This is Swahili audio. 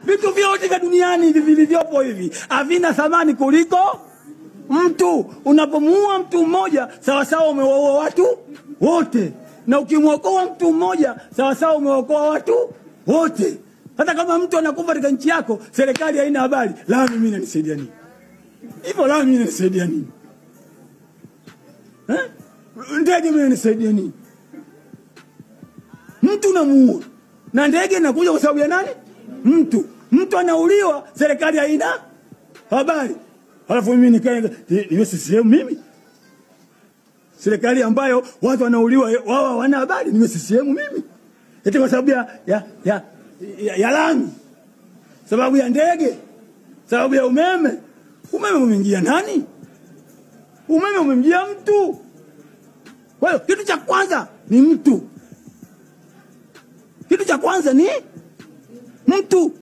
Vitu vyote vya duniani hivi vilivyopo hivi havina thamani kuliko mtu. Unapomuua mtu mmoja sawa sawa umewaua watu wote, na ukimwokoa mtu mmoja sawa sawa umeokoa watu wote. Hata kama mtu anakufa katika nchi yako, serikali haina habari, la mimi inanisaidia nini? Hivyo la mimi inanisaidia nini? Ndege mimi inanisaidia nini? Mtu namuua na ndege inakuja kwa sababu ya nani? Mtu anauliwa, serikali haina habari. Halafu mimi nikaenda niwe CCM mimi? Serikali ambayo watu wanauliwa wao hawana habari, niwe CCM mimi? Eti kwa sababu ya lami, sababu ya ndege, sababu ya umeme. Umeme umeingia nani? Umeme umeingia mtu. Kwa hiyo kitu cha kwanza ni mtu. Kitu cha kwanza ni mtu.